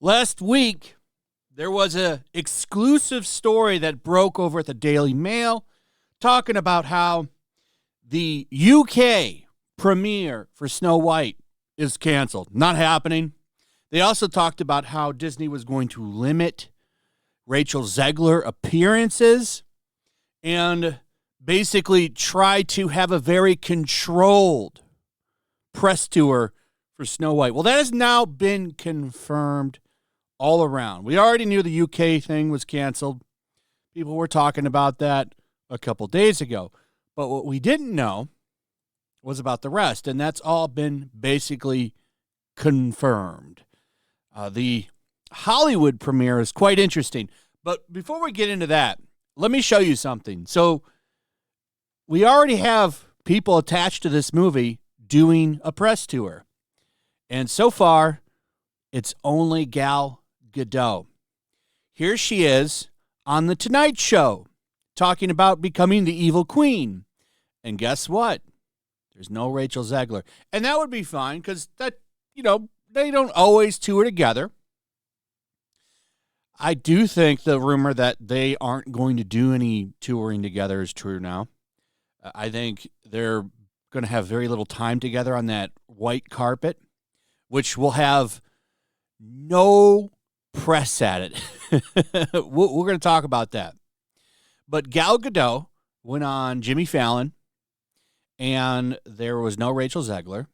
Last week, there was an exclusive story that broke over at the Daily Mail talking about how the UK premiere for Snow White is canceled. Not happening. They also talked about how Disney was going to limit Rachel Zegler appearances and basically try to have a very controlled press tour for Snow White. Well, that has now been confirmed all around. We already knew the UK thing was canceled. People were talking about that a couple days ago. But what we didn't know was about the rest, and that's all been basically confirmed. The Hollywood premiere is quite interesting. But before we get into that, let me show you something. So we already have people attached to this movie doing a press tour. And so far, it's only Gal Gadot. Here she is on The Tonight Show talking about becoming the evil queen. And guess what? There's no Rachel Zegler. And that would be fine because that, they don't always tour together. I do think the rumor that they aren't going to do any touring together is true now. I think they're going to have very little time together on that white carpet, which will have no press at it. We're going to talk about that. But Gal Gadot went on Jimmy Fallon, and there was no Rachel Zegler.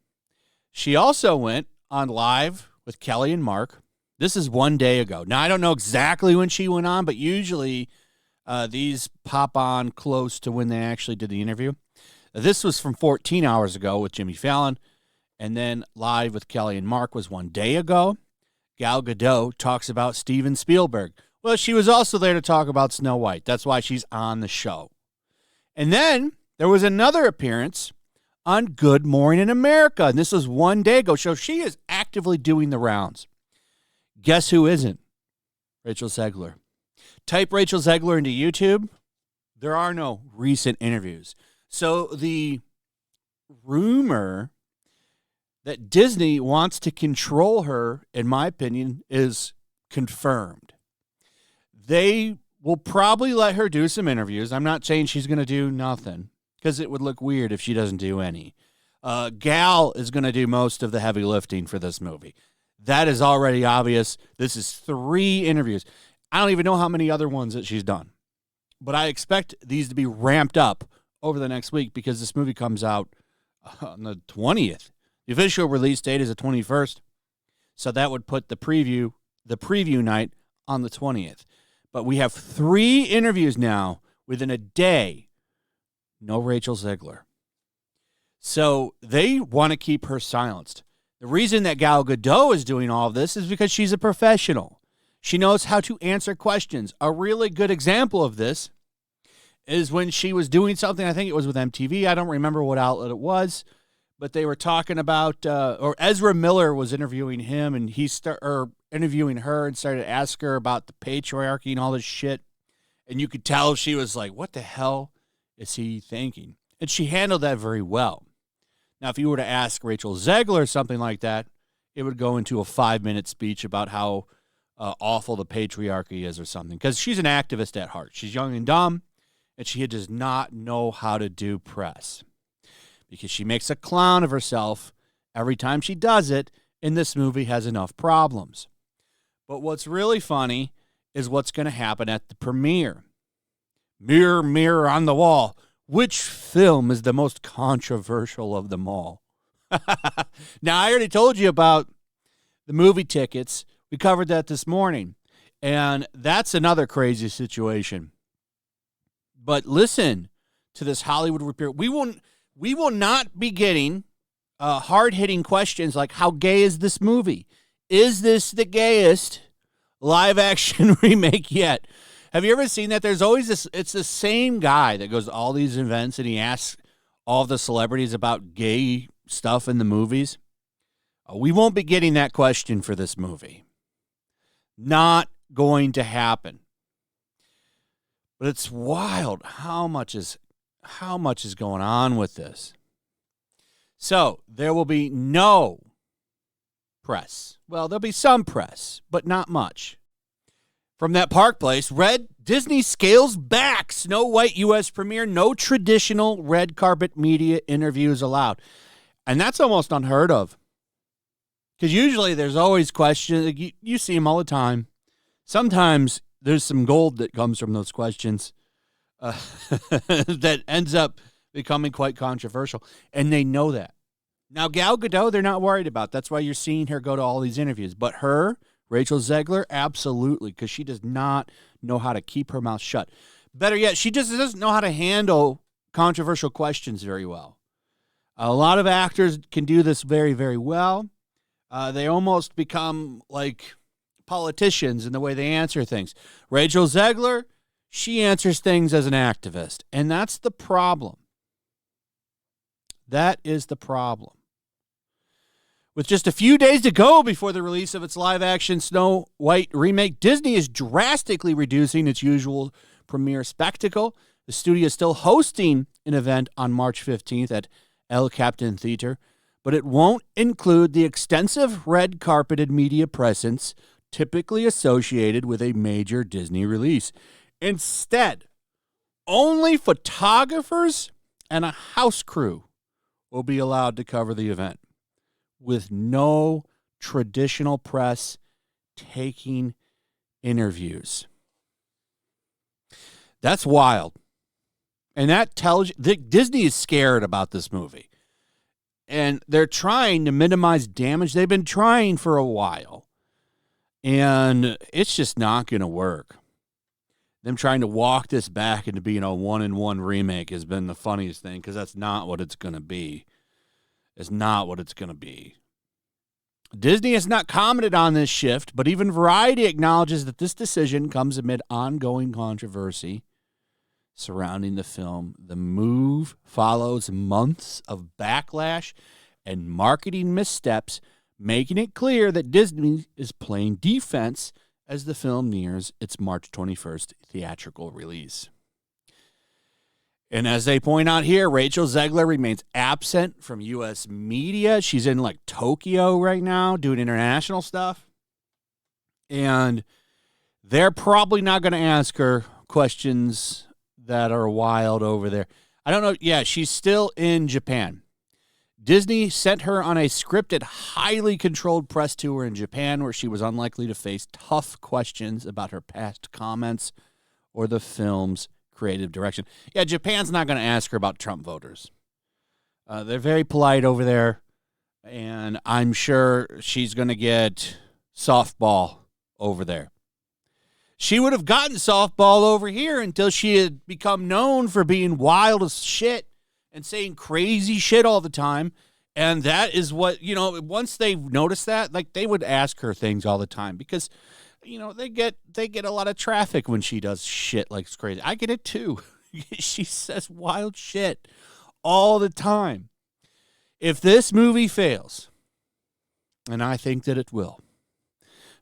She also went on Live with Kelly and Mark. This is one day ago. Now, I don't know exactly when she went on, but usually these pop on close to when they actually did the interview. This was from 14 hours ago with Jimmy Fallon, and then Live with Kelly and Mark was one day ago. Gal Gadot talks about Steven Spielberg. Well, she was also there to talk about Snow White. That's why she's on the show. And then there was another appearance on Good Morning America, and this was one day ago. So she is actively doing the rounds. Guess who isn't? Rachel Zegler. Type Rachel Zegler into YouTube. There are no recent interviews. So the rumor that Disney wants to control her, in my opinion, is confirmed. They will probably let her do some interviews. I'm not saying she's going to do nothing because it would look weird if she doesn't do any. Gal is going to do most of the heavy lifting for this movie. That is already obvious. This is 3 interviews. I don't even know how many other ones that she's done. But I expect these to be ramped up over the next week because this movie comes out on the 20th. The official release date is the 21st. So that would put the preview night on the 20th. But we have 3 interviews now within a day. No Rachel Zegler. So they want to keep her silenced. The reason that Gal Gadot is doing all of this is because she's a professional. She knows how to answer questions. A really good example of this is when she was doing something, I think it was with MTV. I don't remember what outlet it was, but they were talking about, or Ezra Miller was interviewing him, and interviewing her and started to ask her about the patriarchy and all this shit. And you could tell she was like, what the hell is he thinking? And she handled that very well. Now, if you were to ask Rachel Zegler something like that, it would go into a 5-minute speech about how awful the patriarchy is or something. Because she's an activist at heart. She's young and dumb, and she does not know how to do press. Because she makes a clown of herself every time she does it, and this movie has enough problems. But what's really funny is what's going to happen at the premiere. Mirror, mirror on the wall. Which film is the most controversial of them all? Now, I already told you about the movie tickets. We covered that this morning. And that's another crazy situation. But listen to this Hollywood report. We will not be getting hard-hitting questions like, how gay is this movie? Is this the gayest live-action remake yet? Have you ever seen that? There's always this, it's the same guy that goes to all these events and he asks all the celebrities about gay stuff in the movies. We won't be getting that question for this movie. Not going to happen. But it's wild how much is how much is going on with this? So there will be no press. Well, there'll be some press, but not much. From that park place, Disney scales back Snow White U.S. premiere. No traditional red carpet media interviews allowed. And that's almost unheard of. Because usually there's always questions. You see them all the time. Sometimes there's some gold that comes from those questions that ends up becoming quite controversial. And they know that. Now, Gal Gadot, they're not worried about. That's why you're seeing her go to all these interviews. But her, Rachel Zegler, absolutely, because she does not know how to keep her mouth shut. Better yet, she just doesn't know how to handle controversial questions very well. A lot of actors can do this very, very well. They almost become like politicians in the way they answer things. Rachel Zegler, she answers things as an activist, and that's the problem. That is the problem. With just a few days to go before the release of its live-action Snow White remake, Disney is drastically reducing its usual premiere spectacle. The studio is still hosting an event on March 15th at El Captain Theater, but it won't include the extensive red-carpeted media presence typically associated with a major Disney release. Instead, only photographers and a house crew will be allowed to cover the event, with no traditional press taking interviews. That's wild. And that tells you that Disney is scared about this movie. And they're trying to minimize damage. They've been trying for a while. And it's just not going to work. Them trying to walk this back into being a one-in-one remake has been the funniest thing, because that's not what it's going to be. It's not what it's going to be. Disney has not commented on this shift, but even Variety acknowledges that this decision comes amid ongoing controversy surrounding the film. The move follows months of backlash and marketing missteps, making it clear that Disney is playing defense as the film nears its March 21st theatrical release. And as they point out here, Rachel Zegler remains absent from U.S. media. She's in like Tokyo right now doing international stuff. And they're probably not going to ask her questions that are wild over there. I don't know. Yeah, she's still in Japan. Disney sent her on a scripted, highly controlled press tour in Japan, where she was unlikely to face tough questions about her past comments or the film's creative direction. Yeah, Japan's not going to ask her about Trump voters. They're very polite over there, and I'm sure she's going to get softball over there. She would have gotten softball over here until she had become known for being wild as shit and saying crazy shit all the time. And that is what, once they notice that, like, they would ask her things all the time, because they get a lot of traffic when she does shit like it's crazy. I get it too. She says wild shit all the time. If this movie fails, and I think that it will,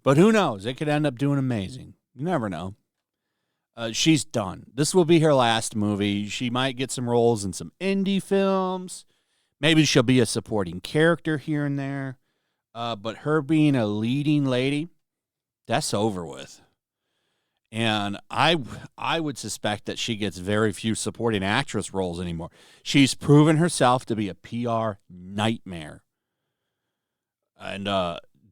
but who knows? It could end up doing amazing. You never know. She's done. This will be her last movie. She might get some roles in some indie films. Maybe she'll be a supporting character here and there. But her being a leading lady, that's over with. And I would suspect that she gets very few supporting actress roles anymore. She's proven herself to be a PR nightmare. And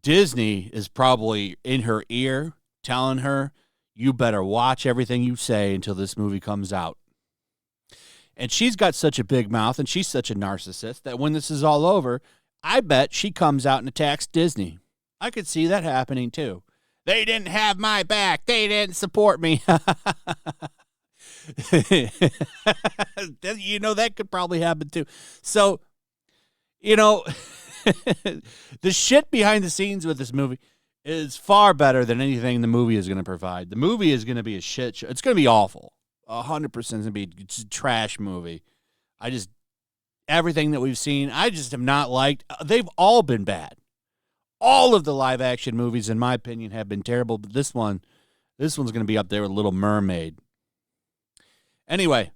Disney is probably in her ear telling her, you better watch everything you say until this movie comes out. And she's got such a big mouth, and she's such a narcissist, that when this is all over, I bet she comes out and attacks Disney. I could see that happening too. They didn't have my back. They didn't support me. That could probably happen too. So, the shit behind the scenes with this movie is far better than anything the movie is going to provide. The movie is going to be a shit show. It's going to be awful. 100% going to be a trash movie. Everything that we've seen, I just have not liked. They've all been bad. All of the live action movies, in my opinion, have been terrible, but this one's going to be up there with Little Mermaid. Anyway,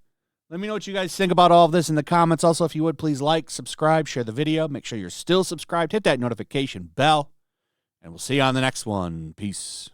Let me know what you guys think about all of this in the comments. Also, if you would, please like, subscribe, share the video. Make sure you're still subscribed. Hit that notification bell. And we'll see you on the next one. Peace.